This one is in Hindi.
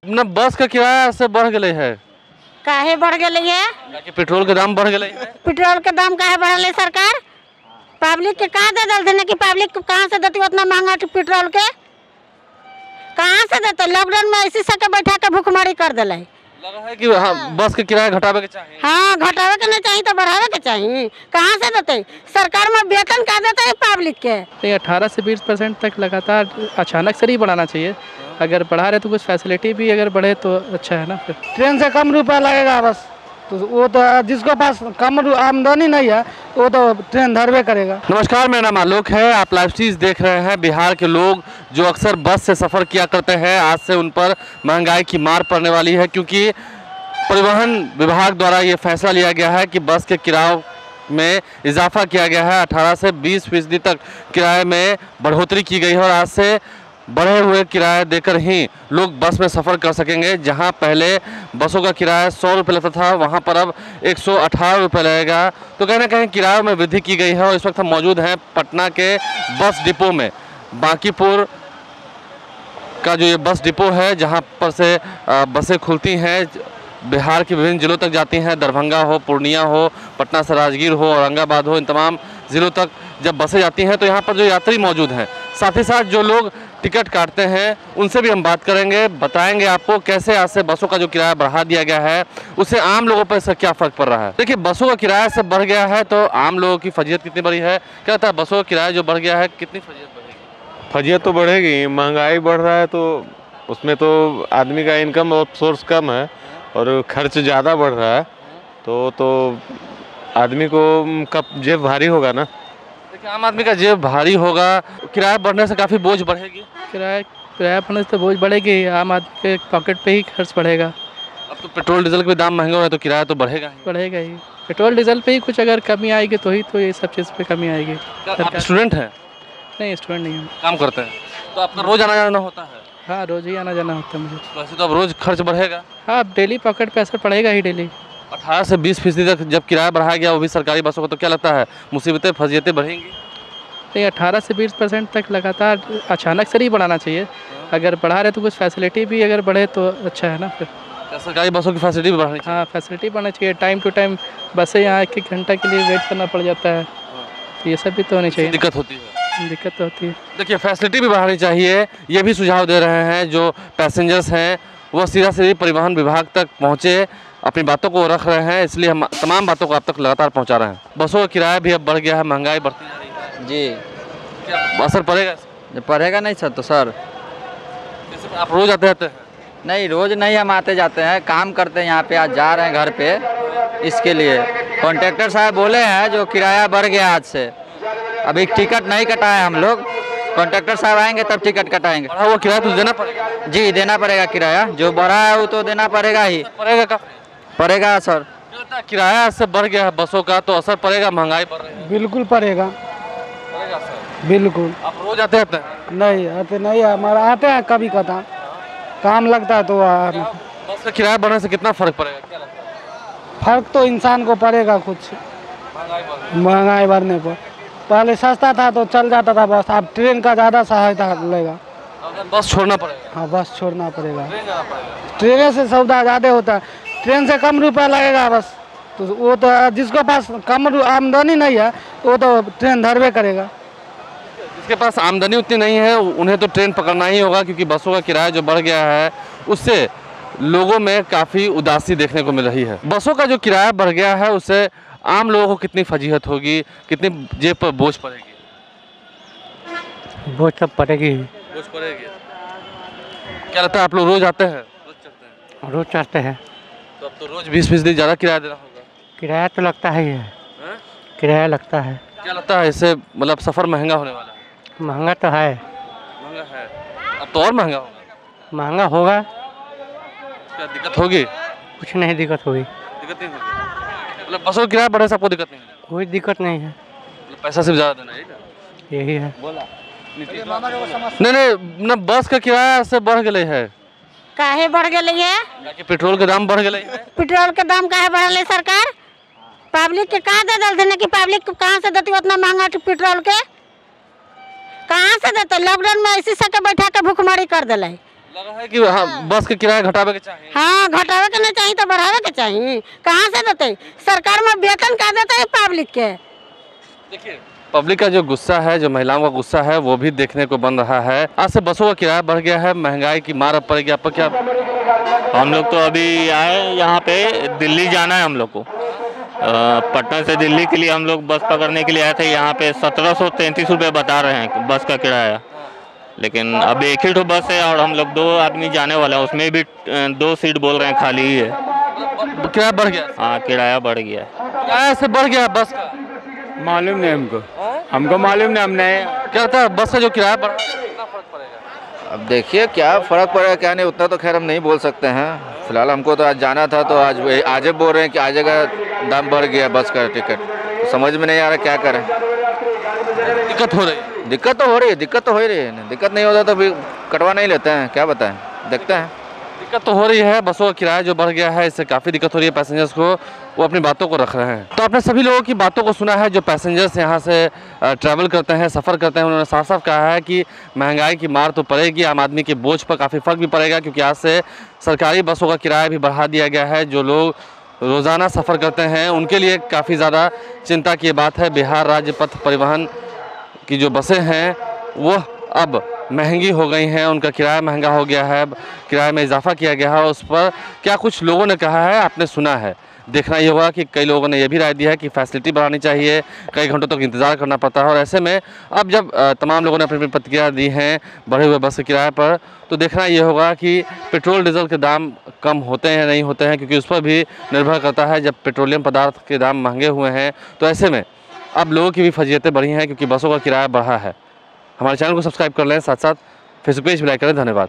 ना बस का किराया से बढ़ गए है। काहे बढ़ गए है? कि पेट्रोल के दाम बढ़ गए है। पेट्रोल के दाम काहे बढ़ल है सरकार? पब्लिक के कहाँ दे दल देने की पब्लिक कहाँ से देती उतना महंगा पेट्रोल के? कहाँ से देते? लॉकडाउन में ऐसी सके बैठा के भूखमरी कर दिले। लगा है कि हाँ, बस के किराया घटावे के चाहिए। हाँ, घटावे के नहीं चाहिए तो बढ़ावे के चाहिए। कहाँ से देते? सरकार में वेतन का देते है पब्लिक के? 18 से 20% तक लगातार अचानक से नहीं बढ़ाना चाहिए। अगर बढ़ा रहे तो कुछ फैसिलिटी भी अगर बढ़े तो अच्छा है ना। फिर ट्रेन से कम रुपया लगेगा बस, तो वो तो जिसके पास कम आमदनी नहीं है वो तो ट्रेन धरवे करेगा। नमस्कार, मेरा नाम आलोक है। आप लाइव चीज देख रहे हैं। बिहार के लोग जो अक्सर बस से सफ़र किया करते हैं, आज से उन पर महंगाई की मार पड़ने वाली है, क्योंकि परिवहन विभाग द्वारा ये फैसला लिया गया है कि बस के किराए में इजाफा किया गया है। 18 से 20% तक किराए में बढ़ोतरी की गई है और आज से बढ़े हुए किराया देकर ही लोग बस में सफ़र कर सकेंगे। जहां पहले बसों का किराया 100 रुपये लगता था, वहां पर अब 118 रुपये लगेगा। तो कहीं ना कहीं किराए में वृद्धि की गई है। और इस वक्त हम मौजूद हैं पटना के बस डिपो में। बांकीपुर का जो ये बस डिपो है, जहां पर से बसें खुलती हैं, बिहार के विभिन्न ज़िलों तक जाती हैं। दरभंगा हो, पूर्णिया हो, पटना से राजगीर हो, औरंगाबाद हो, इन तमाम ज़िलों तक जब बसें जाती हैं तो यहाँ पर जो यात्री मौजूद हैं, साथ ही साथ जो लोग टिकट काटते हैं, उनसे भी हम बात करेंगे। बताएंगे आपको कैसे आज से बसों का जो किराया बढ़ा दिया गया है, उससे आम लोगों पर इसका क्या फ़र्क पड़ रहा है। देखिए, बसों का किराया से बढ़ गया है तो आम लोगों की फजीयत कितनी बड़ी है। क्या होता है, बसों का किराया जो बढ़ गया है, कितनी फजीयत बढ़ेगी? फजीयत तो बढ़ेगी, महंगाई बढ़ रहा है तो उसमें तो आदमी का इनकम और सोर्स कम है और खर्च ज़्यादा बढ़ रहा है तो आदमी को कब जेब भारी होगा ना। देखिए, आम आदमी का जेब भारी होगा। किराया बढ़ने से काफ़ी बोझ बढ़ेगी। किराया बढ़ने से बोझ बढ़ेगी, आम आदमी के पॉकेट पे ही खर्च बढ़ेगा। अब तो पेट्रोल डीजल के भी दाम महंगे हो रहे हैं तो किराया तो बढ़ेगा ही। पेट्रोल डीजल पे ही कुछ अगर कमी आएगी तो ये सब चीज़ पे कमी आएगी। आप स्टूडेंट हैं? नहीं, स्टूडेंट नहीं हूँ। काम करते हैं तो आपका रोज़ आना जाना होता है? हाँ, रोज़ ही आना जाना होता है मुझे। वैसे तो अब रोज़ खर्च बढ़ेगा। हाँ, अब डेली पॉकेट पे असर पड़ेगा ही डेली। 18 से 20% तक जब किराया बढ़ाया गया, वो भी सरकारी बसों को, तो क्या लगता है मुसीबतें फजीयतें बढ़ेंगी? नहीं, 18 से 20% तक लगातार अचानक से नहीं बढ़ाना चाहिए। अगर बढ़ा रहे तो कुछ फैसिलिटी भी अगर बढ़े तो अच्छा है ना। फिर सरकारी बसों की फैसिलिटी भी बढ़ानी चाहिए। हाँ, फैसिलिटी बढ़ना चाहिए। टाइम टू टाइम बसें यहाँ 1-1 घंटा के लिए वेट करना पड़ जाता है, तो ये सब भी तो होनी चाहिए। दिक्कत होती है। दिक्कत तो होती है। देखिए, फैसिलिटी भी बढ़ानी चाहिए, ये भी सुझाव दे रहे हैं जो पैसेंजर्स हैं। वो सीधा परिवहन विभाग तक पहुँचे, अपनी बातों को रख रहे हैं, इसलिए हम तमाम बातों को आप तक लगातार पहुँचा रहे हैं। बसों का किराया भी अब बढ़ गया है, महंगाई बढ़ती जा रही है। जी, क्या असर पड़ेगा? पड़ेगा नहीं सर तो सर। जैसे आप रोज़ आते रहते हैं? नहीं, रोज़ नहीं, हम आते जाते हैं, काम करते हैं यहाँ पे। आज जा रहे हैं घर पे, इसके लिए कॉन्ट्रैक्टर साहब बोले हैं जो किराया बढ़ गया आज से। अभी टिकट नहीं कटाए हम लोग, कॉन्ट्रैक्टर साहब आएंगे तब टिकट कटाएंगे। बढ़ा हुआ किराया तो देना पड़ेगा? जी, देना पड़ेगा किराया, जो बढ़ा है वो तो देना पड़ेगा ही। पड़ेगा सर। किराया से बढ़ गया है बसों का, तो असर पड़ेगा, महंगाई बढ़ रही है। बिल्कुल पड़ेगा सर। बिल्कुल। आप रोज आते रहते हैं? नहीं आते, नहीं हमारा आते हैं कभी कदा काम लगता है तो बस का किराया बढ़ने से कितना फर्क पड़ेगा, क्या लगता है? फर्क तो इंसान को पड़ेगा कुछ, महंगाई बढ़ने पर। पहले सस्ता था तो चल जाता था बस, अब ट्रेन का ज़्यादा सहायता लेगा। बस छोड़ना पड़ेगा? हाँ, बस छोड़ना पड़ेगा। ट्रेन से सौदा ज़्यादा होता है, ट्रेन से कम रुपया लगेगा बस, तो वो तो जिसके पास कम आमदनी नहीं है वो तो ट्रेन धरवे करेगा। जिसके पास आमदनी उतनी नहीं है उन्हें तो ट्रेन पकड़ना ही होगा, क्योंकि बसों का किराया जो बढ़ गया है उससे लोगों में काफ़ी उदासी देखने को मिल रही है। बसों का जो किराया बढ़ गया है उससे आम लोगों को कितनी फजीहत होगी, कितनी जेब पर बोझ पड़ेगी? बोझ सब पड़ेगी। बोझ पड़ेगी। क्या लगता है, आप लोग रोज आते हैं? रोज चलते हैं? रोज चलते हैं। तो अब तो रोज 20% ज़्यादा किराया देना होगा। किराया तो लगता ही है। किराया लगता है। क्या लगता है, इससे मतलब सफ़र महंगा होने वाला है? महंगा तो है। महंगा है, अब तो और महंगा होगा। महंगा होगा। क्या दिक्कत होगी? कुछ नहीं दिक्कत होगी। दिक्कत नहीं होगी, मतलब बसों का किराया बढ़े से आपको दिक्कत नहीं है? कोई दिक्कत नहीं है। मतलब पैसा सिर्फ ज़्यादा देना है, यही है। नहीं, ना बस का किराया से बढ़ गए है। काहे बढ़ गए है? कि पेट्रोल के दाम बढ़ गए है। पेट्रोल के दाम काहे बढ़ल है सरकार? पब्लिक के कहाँ दे दल देने की पब्लिक कहाँ से देती उतना महंगा पेट्रोल के? कहाँ से देते? लॉकडाउन में ऐसी सके बैठा के भूखमरी कर दिले। लग रहा है कि हाँ, बस के किराया घटावे के चाहिए। हाँ, घटावे के नहीं चाहिए तो बढ़ावे के चाहिए। कहाँ से देते सरकार में वेतन का देते है पब्लिक के। देखिए पब्लिक का जो गुस्सा है, जो महिलाओं का गुस्सा है, वो भी देखने को बन रहा है। आज से बसों का किराया बढ़ गया है, महंगाई की मार अब पड़ेगी। आप पर क्या? हम लोग तो अभी आए यहाँ पे, दिल्ली जाना है हम लोग को। पटना से दिल्ली के लिए हम लोग बस पकड़ने के लिए आए थे। यहाँ पे 1733 रुपये बता रहे हैं बस का किराया, लेकिन अब एक ही तो बस है और हम लोग 2 आदमी जाने वाले हैं, उसमें भी 2 सीट बोल रहे हैं खाली ही है। किराया बढ़ गया? हाँ, किराया बढ़ गया है। किराया से बढ़ गया बस का? मालूम नहीं हमको मालूम नहीं। हमने क्या लगता है बस का जो किराया बढ़ा है कितना फर्क पड़ेगा? अब देखिए क्या फ़र्क पड़ेगा क्या नहीं, उतना तो खैर हम नहीं बोल सकते हैं। फिलहाल हमको तो आज जाना था, तो आज बोल रहे हैं कि आज का दाम बढ़ गया बस का टिकट। तो समझ में नहीं आ रहा क्या करें। दिक्कत हो रही है? दिक्कत तो हो रही है, दिक्कत तो हो ही रही है। दिक्कत नहीं होता तो फिर कटवा नहीं लेते हैं, क्या बताएं, देखते हैं। दिक्कत तो हो रही है, बसों का किराया जो बढ़ गया है इससे काफ़ी दिक्कत हो रही है पैसेंजर्स को। वो अपनी बातों को रख रहे हैं। तो आपने सभी लोगों की बातों को सुना है, जो पैसेंजर्स यहाँ से ट्रैवल करते हैं, सफ़र करते हैं। उन्होंने साफ साफ कहा है कि महंगाई की मार तो पड़ेगी, आम आदमी के बोझ पर काफ़ी फ़र्क भी पड़ेगा, क्योंकि आज से सरकारी बसों का किराया भी बढ़ा दिया गया है। जो लोग रोज़ाना सफ़र करते हैं उनके लिए काफ़ी ज़्यादा चिंता की बात है। बिहार राज्य पथ परिवहन की जो बसें हैं वो अब महंगी हो गई हैं, उनका किराया महंगा हो गया है, किराए में इजाफा किया गया है। उस पर क्या कुछ लोगों ने कहा है आपने सुना है। देखना ये होगा कि कई लोगों ने यह भी राय दी है कि फैसिलिटी बढ़ानी चाहिए, कई घंटों तक इंतज़ार करना पड़ता है। और ऐसे में अब जब तमाम लोगों ने अपनी प्रतिक्रिया दी हैं बढ़े हुए बस के किराए पर, तो देखना ये होगा कि पेट्रोल डीजल के दाम कम होते हैं नहीं होते हैं, क्योंकि उस पर भी निर्भर करता है। जब पेट्रोलियम पदार्थ के दाम महंगे हुए हैं तो ऐसे में अब लोगों की भी फजीयतें बढ़ी हैं, क्योंकि बसों का किराया बढ़ा है। हमारे चैनल को सब्सक्राइब कर लें, साथ साथ फेसबुक पेज भी लाइक करें। धन्यवाद।